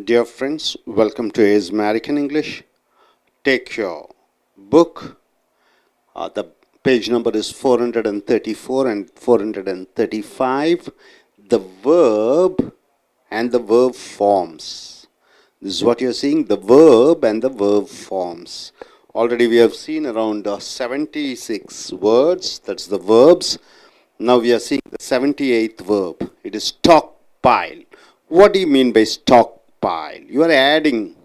Dear friends, welcome to A's American English. Take your book. The page number is 434 and 435. The verb and the verb forms. This is what you're seeing, the verb and the verb forms. Already we have seen around 76 words, that's the verbs. Now we are seeing the 78th verb. It is stockpile. What do you mean by stockpile? You are adding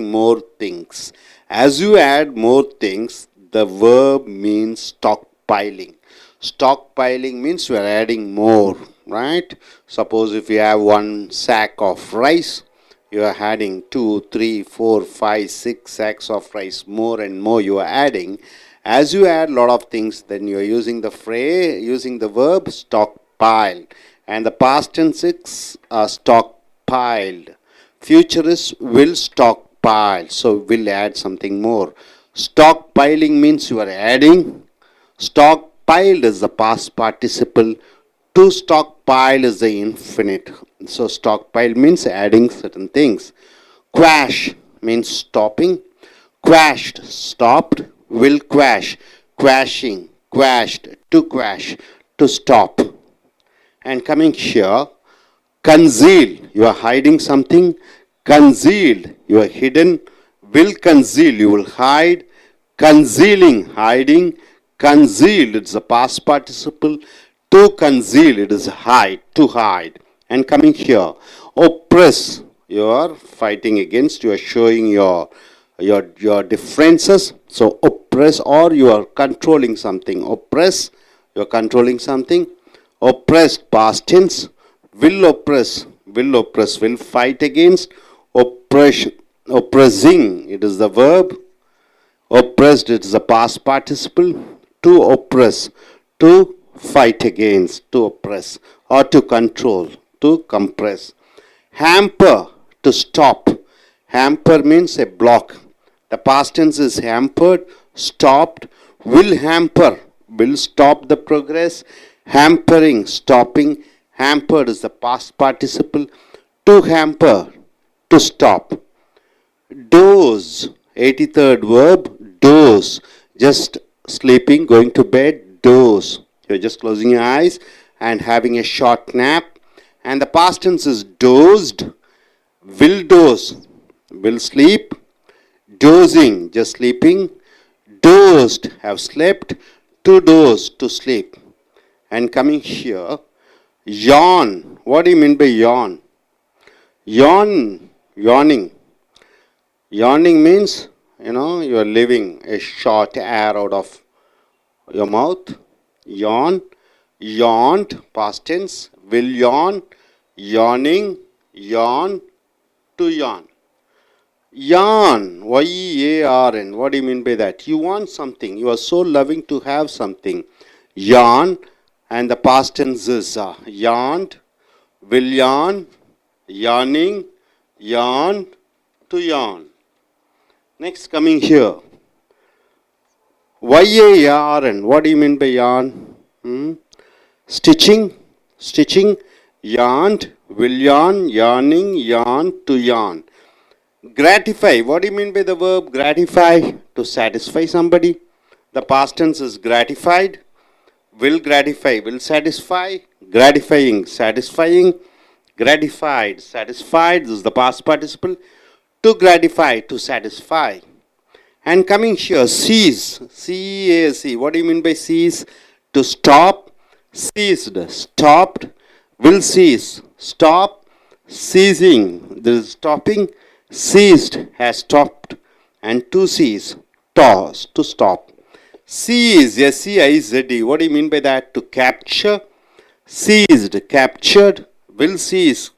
more things. As you add more things, the verb means stockpiling. Stockpiling means you are adding more, right? Suppose if you have one sack of rice, you are adding 2, 3, 4, 5, 6 sacks of rice, more and more you are adding. As you add a lot of things, then you are using the phrase, using the verb stockpile. And the past tense is stockpiled. Future is will stockpile. So will add something more. Stockpiling means you are adding. Stockpiled is the past participle. To stockpile is the infinite. So stockpile means adding certain things. Quash means stopping. Quashed, stopped. Will quash, quashing, quashed, to stop. And coming here, conceal, you are hiding something. Concealed, you are hidden. Will conceal, you will hide. Concealing, hiding. Concealed, it's the past participle. To conceal, it is hide, to hide. And coming here, oppress, you are fighting against, you are showing your differences. So oppress, or you are controlling something. Oppress, you are controlling something. Oppressed, past tense. Will oppress, will fight against. Oppression, oppressing, it is the verb. Oppressed, it is the past participle. To oppress, to fight against, to oppress, or to control, to compress. Hamper, to stop. Hamper means a block. The past tense is hampered, stopped. Will hamper, will stop the progress. Hampering, stopping. Hampered is the past participle. To hamper, to stop. Doze, 83rd verb, doze. Just sleeping, going to bed, doze. You're just closing your eyes and having a short nap. And the past tense is dozed. Will doze, will sleep. Dozing, just sleeping. Dozed, have slept. To doze, to sleep. And coming here, yawn. What do you mean by yawn? Yawning. Yawning means, you are leaving a short air out of your mouth. Yawn, yawned, past tense. Will yawn, yawning, yawn, to yawn. Yarn, Y-A-R-N. What do you mean by that? You want something. You are so loving to have something. Yarn, and the past tense is yarned, will yarn, yarning, yarn, to yarn. Next, coming here. Y-A-R-N. What do you mean by yarn? Stitching, yarned, will yarn, yarning, yarn, to yarn. Gratify. What do you mean by the verb gratify? To satisfy somebody. The past tense is gratified. Will gratify, will satisfy. Gratifying, satisfying. Gratified, satisfied. This is the past participle. To gratify, to satisfy. And coming here, cease. C-A-C. What do you mean by cease? To stop. Ceased, stopped. Will cease, stop. Ceasing, this is stopping. Ceased, has stopped. And to cease, toss, to stop. Seize, S-E-I-Z-E. What do you mean by that? To capture. Seized, captured. Will seize,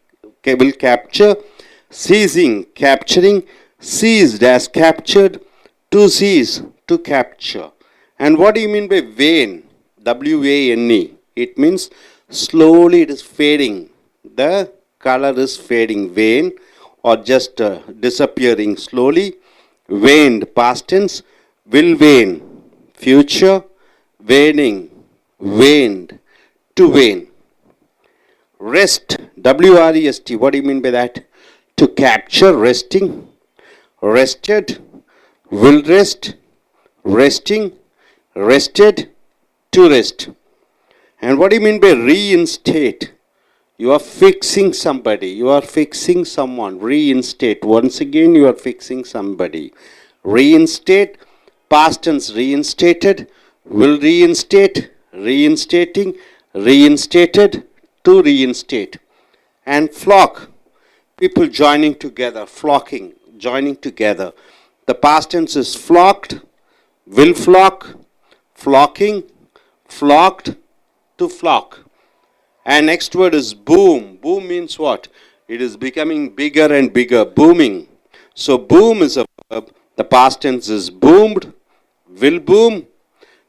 will capture. Seizing, capturing. Seized, as captured. To seize, to capture. And what do you mean by wane? W-A-N-E. It means slowly it is fading. The color is fading. Wane, or just disappearing slowly. Waned, past tense. Will wane, future. Waning, waned, to wane. Rest, W-R-E-S-T. What do you mean by that? to capture, resting, rested, will rest, resting, rested, to rest. And what do you mean by reinstate? You are fixing somebody, you are fixing someone. Reinstate. Once again, you are fixing somebody. Reinstate, past tense reinstated, will reinstate, reinstating, reinstated, to reinstate. And flock, people joining together, flocking, joining together. The past tense is flocked, will flock, flocking, flocked, to flock. And next word is boom. Boom means what? It is becoming bigger and bigger, booming. So boom is a verb. The past tense is boomed, will boom,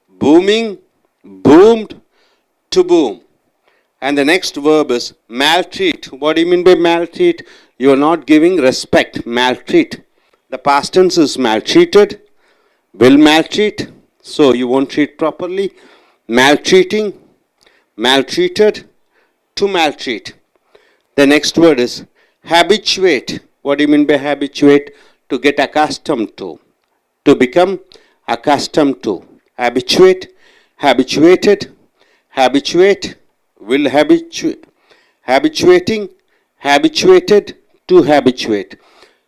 booming, boomed, to boom. And the next verb is maltreat. What do you mean by maltreat? You are not giving respect. Maltreat. The past tense is maltreated, will maltreat, so you won't treat properly. Maltreating, maltreated, to maltreat. The next word is habituate. What do you mean by habituate? To get accustomed to become accustomed to. Habituate, habituated, habituate, will habituate, habituating, habituated, to habituate.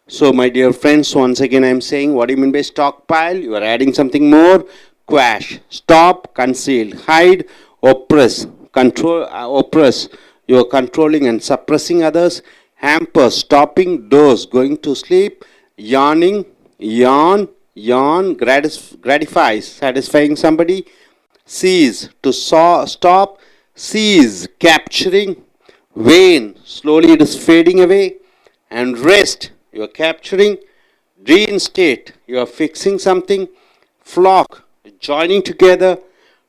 So my dear friends, once again I am saying, what do you mean by stockpile? You are adding something more. Quash, stop, conceal, hide, oppress, control, oppress. You are controlling and suppressing others. Hamper, stopping, doze, going to sleep, yawning, yawn, yawn, gratifies, satisfying somebody. Seize, to stop, seize, capturing, wane, slowly it is fading away. And rest, you are capturing. Reinstate, you are fixing something. Flock, joining together.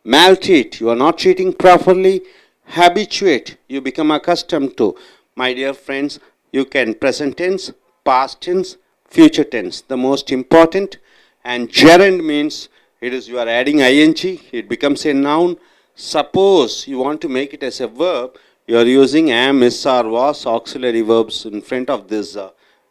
Maltreat, you are not treating properly. Habituate, you become accustomed to. My dear friends, you can present tense, past tense, future tense, the most important. And gerund means it is you are adding ing, it becomes a noun. Suppose you want to make it as a verb, you are using am, is, are, was, auxiliary verbs in front of this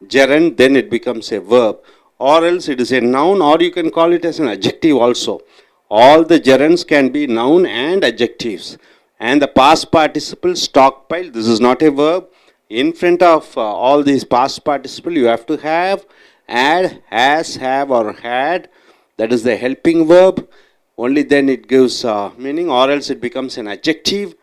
gerund, then it becomes a verb. Or else it is a noun, or you can call it as an adjective also. All the gerunds can be noun and adjectives. And the past participle stockpile, this is not a verb. In front of all these past participle, you have to have add, has, have, or had. That is the helping verb. Only then it gives meaning, or else it becomes an adjective.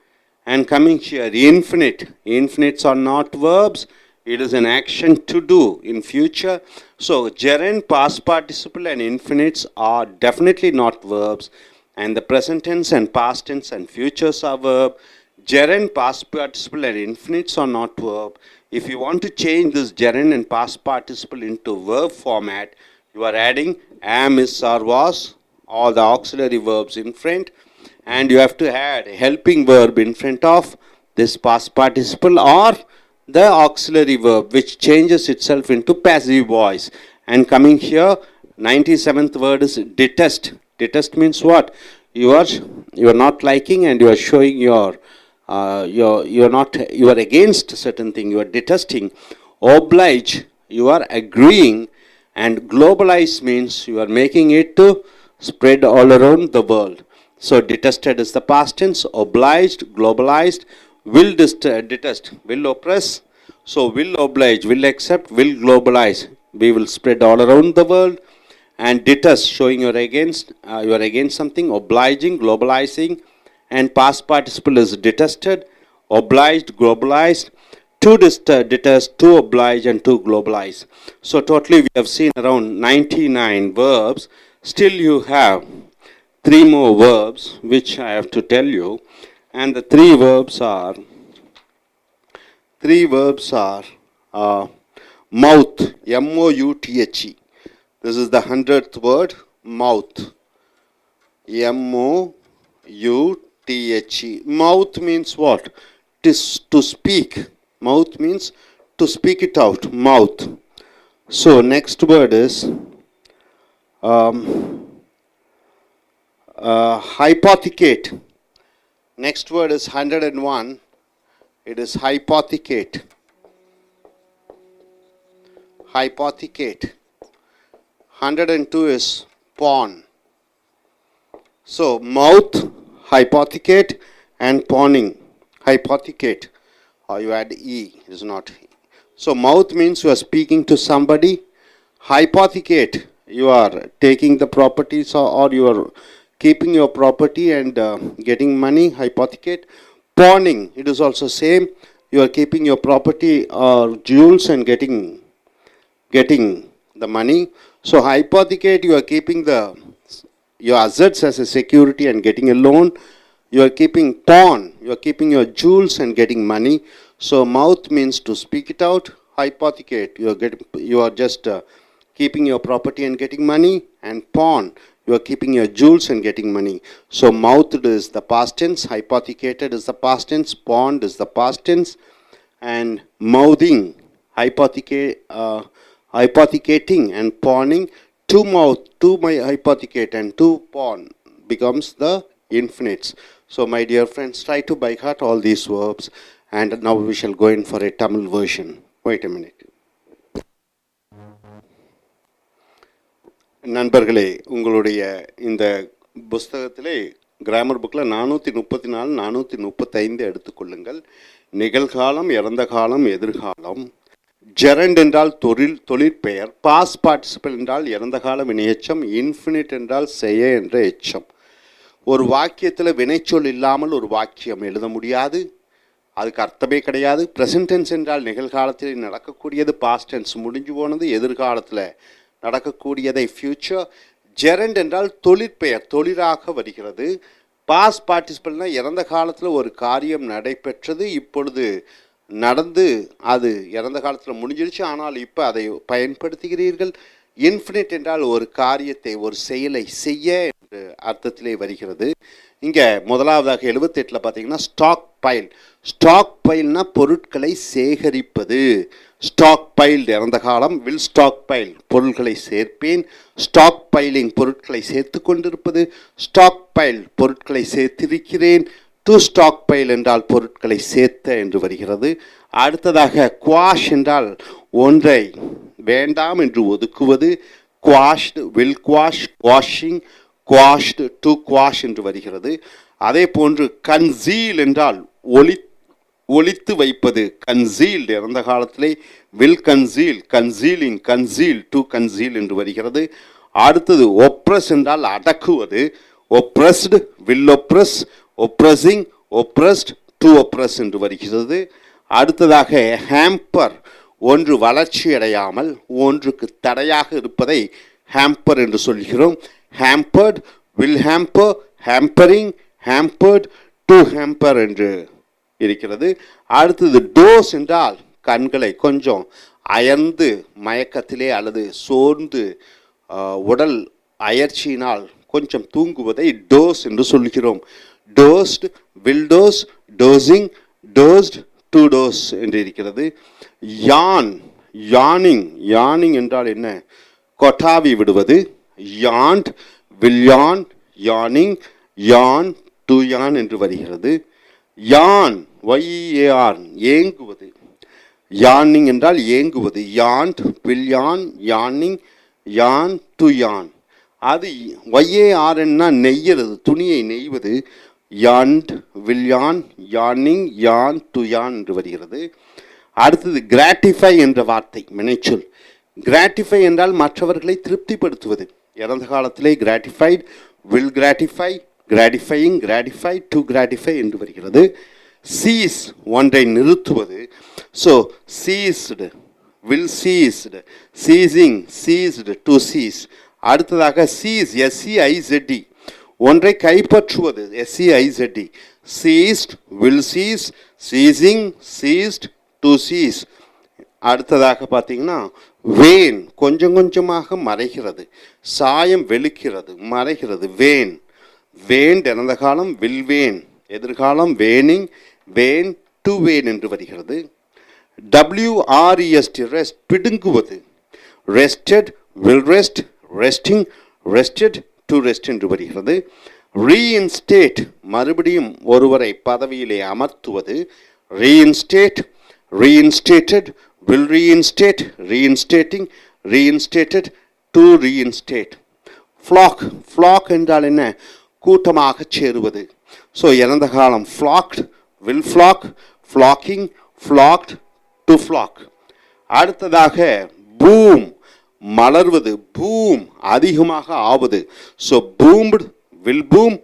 And coming here, infinite. Infinites are not verbs. It is an action to do in future. So gerund, past participle and infinites are definitely not verbs. And the present tense and past tense and futures are verb. Gerund, past participle and infinites are not verb. If you want to change this gerund and past participle into verb format, you are adding am, is, are, was, all the auxiliary verbs in front. And you have to add a helping verb in front of this past participle or the auxiliary verb, which changes itself into passive voice. And coming here, 97th word is detest. Detest means what? You are not liking and you are showing you are against certain thing. You are detesting. Oblige, you are agreeing. And globalize means you are making it to spread all around the world. So detested is the past tense. Obliged, globalized. Will detest, will oppress. So will oblige, will accept, will globalize. We will spread all around the world. And detest, showing you are against something. Obliging, globalizing. And past participle is detested, obliged, globalized. To detest, to oblige, and to globalize. So totally we have seen around 99 verbs. Still you have 3 more verbs which I have to tell you. And the 3 verbs are mouth, M-O-U-T-H-E. This is the 100th word, mouth, M-O-U-T-H-E. Mouth means what? To speak. Mouth means to speak it out, mouth. So next word is hypothecate. Next word is 101. It is hypothecate. hypothecate. 102 is pawn. So mouth, hypothecate, and pawning. Hypothecate, or you add e, it is not. So mouth means you are speaking to somebody. Hypothecate, you are taking the properties, or you are keeping your property and getting money. Hypothecate. Pawning, it is also same. You are keeping your property or jewels and getting the money. So hypothecate, you are keeping your assets as a security and getting a loan. You are keeping pawn, you are keeping your jewels and getting money. So mouth means to speak it out. Hypothecate, you are just keeping your property and getting money. And pawn, you are keeping your jewels and getting money. So mouthed is the past tense, hypothecated is the past tense, pawned is the past tense, and mouthing, hypothecating and pawning. To mouth, to my hypothecate, and to pawn becomes the infinites. So my dear friends, try to by heart all these verbs, and now we shall go in for a Tamil version. Wait a minute. நண்பர்களே, உங்களுடைய இந்த புஸ்தகத்திலே grammar புக்கில் 434 435 எடுத்துக்கொள்ளுங்கள். நிகழ்காலம், இறந்த காலம், எதிர்காலம். ஜெரண்ட் என்றால் தொழிற்பெயர். பாஸ்ட் பார்ட்டிசிபிள் என்றால் இறந்த கால வினையெச்சம். இன்ஃபினிட் என்றால் செய்ய என்ற எச்சம். ஒரு வாக்கியத்தில் வினைச்சொல் இல்லாமல் ஒரு வாக்கியம் எழுத முடியாது, அதுக்கு அர்த்தமே கிடையாது. ப்ரெசன்ட் டென்ஸ் என்றால் நிகழ்காலத்தில் நடக்கக்கூடியது, பாஸ்ட் டென்ஸ் முடிஞ்சு போனது, எதிர்காலத்தில் நடக்கக்கூடியதை ஃபியூச்சர். ஜெரண்ட் என்றால் தொழிற்பெயர், தொழிலாக வருகிறது. பாஸ்ட் பார்ட்டிசிபிள்னால் இறந்த காலத்தில் ஒரு காரியம் நடைபெற்றது, இப்பொழுது நடந்து அது இறந்த காலத்தில் முடிஞ்சிருச்சு, ஆனால் இப்போ அதை பயன்படுத்துகிறீர்கள். இன்ஃபினிட் என்றால் ஒரு காரியத்தை, ஒரு செயலை செய்ய என்ற அர்த்தத்திலே வருகிறது. இங்கே முதலாவதாக 78 பார்த்தீங்கன்னா ஸ்டாக் பைல். ஸ்டாக் பைல்னா பொருட்களை சேகரிப்பது. ஸ்டாக் பைல்டு இறந்த காலம். வில் ஸ்டாக் பைல் பொருட்களை சேர்ப்பேன். ஸ்டாக் பைலிங் பொருட்களை சேர்த்து கொண்டிருப்பது. ஸ்டாக் பைல் பொருட்களை சேர்த்திருக்கிறேன். டு ஸ்டாக் பைல் என்றால் பொருட்களை சேர்த்த என்று வருகிறது. அடுத்ததாக குவாஷ் என்றால் ஒன்றை வேண்டாம் என்று ஒதுக்குவது. குவாஷ்டு, வில் குவாஷ், குவாஷிங், குவாஷ்டு, டு குவாஷ் என்று வருகிறது. அதே போன்று கன்சீல் என்றால் ஒளித்து வைப்பது. கன்சீல்டு இறந்த காலத்திலே will conceal, concealing, conceal, to conceal என்று வருகிறது. அடுத்தது ஒப்ரஸ் என்றால் அடக்குவது. Oppressed, will oppress, oppressing, oppressed, to oppress என்று வருகிறது. அடுத்ததாக ஹேம்பர், ஒன்று வளர்ச்சி அடையாமல் ஒன்றுக்கு தடையாக இருப்பதை ஹேம்பர் என்று சொல்கிறோம். ஹேம்பர்ட், வில் ஹேம்பர், ஹேம்பரிங், ஹேம்பர்ட், டு ஹேம்பர் என்று இருக்கிறது. அடுத்தது டோஸ் என்றால் கண்களை கொஞ்சம் அயர்ந்து மயக்கத்திலே அல்லது சோர்ந்து உடல் அயற்சியினால் கொஞ்சம் தூங்குவதை டோஸ் என்று சொல்கிறோம். Toast, will dose, dosing, toast, to dose என்று இருக்கிறது. யான், யானிங், யானிங் என்றால் என்ன? கொட்டாவி விடுவது. யாண்ட், வில் யான், யானிங், யான், டு யான் என்று வருகிறது. யான், ஒய்ஏஆர், ஏங்குவது. யானிங் என்றால் ஏங்குவது. யாண்ட், வில் யான், யானிங், யான், டு யான். அது ஒய்ஏஆர்ன்னா நெய்யறது, துணியை நெய்வது. யாண்ட், வில் யான், யானிங், யான், டு யான் என்று வருகிறது. அடுத்தது கிராட்டிஃபை என்ற வார்த்தை வினைச்சொல். கிராட்டிஃபை என்றால் மற்றவர்களை திருப்திப்படுத்துவது. இறந்த காலத்திலே கிராட்டிஃபைட், வில் கிராட்டிஃபை, கிராட்டிஃபையிங், கிராட்டிஃபை, டு கிராட்டிஃபை என்று வருகிறது. சீஸ், ஒன்றை நிறுத்துவது. So ceased, will ceased, ceasing, ceased, to cheese. அடுத்ததாக சீஸ், எஸ்சிஐசெட்டி, ஒன்றை கைப்பற்றுவது. S E I Z E, seized, will seize, seizing, seized, to cheese. அடுத்ததாக பார்த்தீங்கன்னா வேன், கொஞ்சம் கொஞ்சமாக மறைகிறது, சாயம் வெளுக்கிறது, மறைகிறது. வேன், வேன் இறந்த காலம், வில் வேன் எதிர்காலம், வேனிங், வேன், டு வேன் என்று வருகிறது. WREST, ரெஸ்ட், பிடுங்குவது. Wrested, will wrest, wresting, wrested, to wrest என்று வருகிறது. ரீஇன்ஸ்டேட், மறுபடியும் ஒருவரை பதவியிலே அமர்த்துவது. Reinstate, reinstated, will reinstate, reinstating, reinstated, to reinstate. flock என்றால் என்ன? கூட்டமாக சேருவது. ஸோ இறந்த காலம் flocked, will flock, flocking, flocked, to flock. அடுத்ததாக boom, மலர்வது, boom, அதிகமாக ஆவது. So boomed, will boom,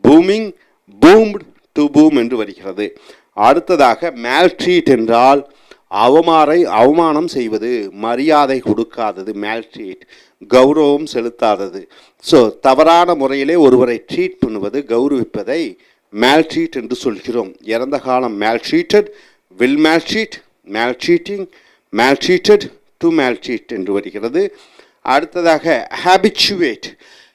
booming, boomed, to boom என்று வருகிறது. அடுத்ததாக maltreat என்றால் அவமானம் செய்வது, மரியாதை கொடுக்காதது, maltreat, கௌரவம் செலுத்தாதது. ஸோ தவறான முறையிலே ஒருவரை ட்ரீட் பண்ணுவது, கௌரவிப்பதை maltreat என்று சொல்கிறோம். இறந்த காலம் maltreated, will maltreat, maltreating, maltreated, to maltreat என்று வருகிறது. அடுத்ததாக habituate.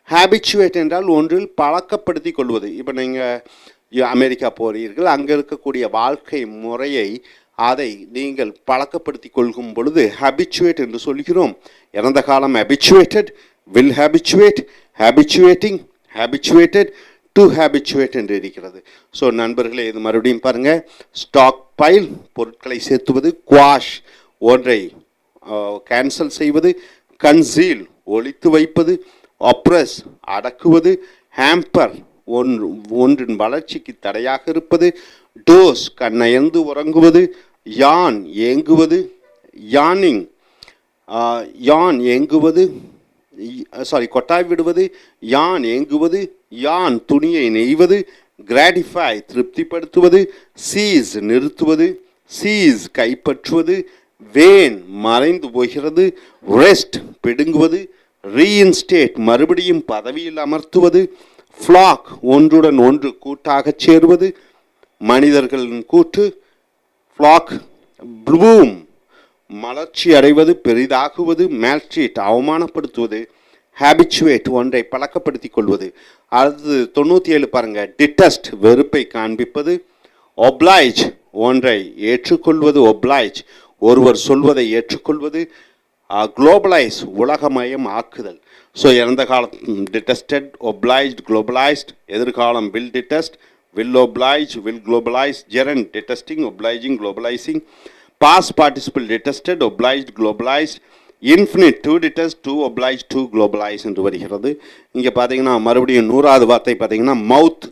habituate என்றால் ஒன்றில் பழக்கப்படுத்தி கொள்வது. இப்போ நீங்கள் அமெரிக்கா போகிறீர்கள், அங்கே இருக்கக்கூடிய வாழ்க்கை முறையை அதை நீங்கள் பழக்கப்படுத்தி கொள்கும் பொழுது habituate என்று சொல்கிறோம். இறந்த காலம் habituated, will habituate, habituating, habituated, to habituate என்று இருக்கிறது. ஸோ நண்பர்களே, இது மறுபடியும் பாருங்கள். ஸ்டாக் பைல், பொருட்களை சேர்த்துவது. குவாஷ், ஒன்றை கேன்சல் செய்வது. கன்சீல், ஒளித்து வைப்பது. அப்ரஸ், அடக்குவது. ஹேம்பர், ஒன்றின் வளர்ச்சிக்கு தடையாக இருப்பது. டோஸ், கண்ணயர்ந்து உறங்குவது. யான், ஏங்குவது. யானிங், யான் ஏங்குவது, கொட்டாய் விடுவது. யான் ஏங்குவது. யான், துணியை நெய்வது. கிராட்டிஃபை, திருப்திப்படுத்துவது. சீஸ், நிறுத்துவது. சீஸ், கைப்பற்றுவது. வேன், மறைந்து போகிறது. ரெஸ்ட், பிடுங்குவது. ரீஇன்ஸ்டேட், மறுபடியும் பதவியில் அமர்த்துவது. ஃப்ளாக், ஒன்றுடன் ஒன்று கூட்டாக சேருவது, மனிதர்களின் கூட்டு. ஃப்ளாக். ப்ளூம், மலர்ச்சி அடைவது, பெரிதாகுவது. maltreat, அவமானப்படுத்துவது. habituate, ஒன்றை பழக்கப்படுத்தி கொள்வது. அது 97 பாருங்கள். detest, வெறுப்பை காண்பிப்பது. oblige, ஒன்றை ஏற்றுக்கொள்வது. oblige, ஒருவர் சொல்வதை ஏற்றுக்கொள்வது. globalize, உலகமயம் ஆக்குதல். ஸோ இறந்த காலம் detested, obliged, globalized. எதிர்காலம் will detest, will oblige, will globalize. gerund, detesting, obliging, globalizing. past participle detested, obliged, globalized. infinite, to detest, to oblige, to globalize என்று வருகிறது. இங்கே பார்த்தீங்கன்னா மறுபடியும் 100வது வார்த்தை பார்த்தீங்கன்னா மவுத்.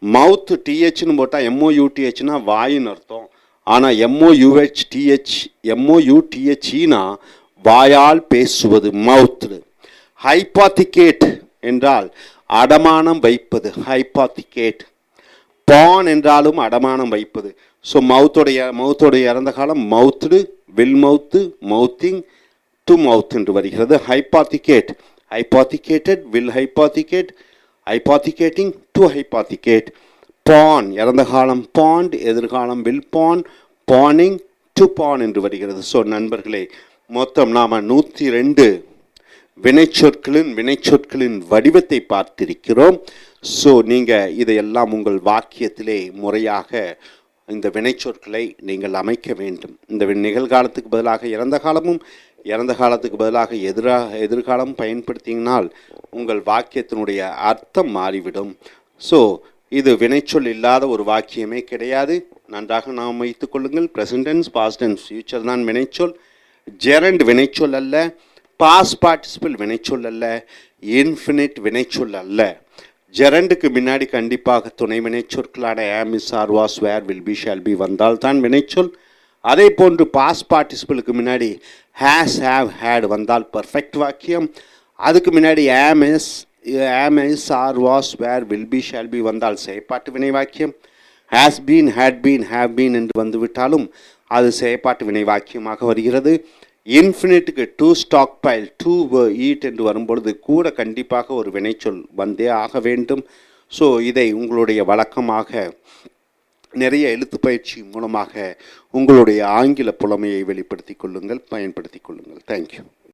மவுத் டிஹெச்னு போட்டால் MOUTHனா வாயின்னு அர்த்தம். ஆனால் MOUTHனா வாயால் பேசுவது, மவுத். ஹைபாத்திகேட் என்றால் அடமானம் வைப்பது, ஹைபாத்திகேட். பான் என்றாலும் அடமானம் வைப்பது. ஸோ மவுத்தோடைய இறந்த காலம் மவுத்டு, வில் மவுத்து, மவுத்திங், டு மவுத் என்று வருகிறது. ஹைபாத்திகேட், ஹைபாத்திகேட்டட், வில் ஹைபாத்திகேட், ஹைபாத்திகேட்டிங், டு ஹைபாத்திகேட். பான், இறந்த காலம் பாண்ட், எதிர்காலம் வில் பான், பானிங், டு பான் என்று வருகிறது. ஸோ நண்பர்களே, மொத்தம் நாம் 102 வினைச்சொற்களின் வடிவத்தை பார்த்திருக்கிறோம். ஸோ நீங்கள் இதையெல்லாம் உங்கள் வாக்கியத்திலே முறையாக இந்த வினைச்சொற்களை நீங்கள் அமைக்க வேண்டும். இந்த நிகழ்காலத்துக்கு பதிலாக இறந்த காலமும், இறந்த காலத்துக்கு பதிலாக எதிர்காலம் பயன்படுத்தினால் உங்கள் வாக்கியத்தினுடைய அர்த்தம் மாறிவிடும். ஸோ இது வினைச்சொல் இல்லாத ஒரு வாக்கியமே கிடையாது. நன்றாக நாம் வைத்துக் கொள்ளுங்கள். Present tense, past tense, future தான் வினைச்சொல். ஜெரண்ட் வினைச்சொல் அல்ல. பாஸ்ட் பார்ட்டிசிபிள் வினைச்சொல் அல்ல. இன்ஃபினிட் வினைச்சொல் அல்ல. ஜெரண்டுக்கு முன்னாடி கண்டிப்பாக துணை வினைச்சொற்களான am, is, are, was, were, will be, shall be வந்தால் தான் வினைச்சொல். அதே போன்று பாஸ்ட் பார்ட்டிசிபிளுக்கு முன்னாடி has, have, had வந்தால் பர்ஃபெக்ட் வாக்கியம். அதுக்கு முன்னாடி am, is, are, was, were, will be, shall be வந்தால் செயற்பாட்டு வினை வாக்கியம். has been, had been, have been என்று வந்துவிட்டாலும் அது செயற்பாட்டு வினை வாக்கியமாக வருகிறது. இன்ஃபினிட்டுக்கு to stockpile, to eat என்று வரும்பொழுது கூட கண்டிப்பாக ஒரு வினைச்சொல் வந்தே ஆக வேண்டும். ஸோ இதை உங்களுடைய வழக்கமாக நிறைய எழுத்து பயிற்சி மூலமாக உங்களுடைய ஆங்கில புலமையை வெளிப்படுத்திக் கொள்ளுங்கள், பயன்படுத்திக் கொள்ளுங்கள். தேங்க்யூ.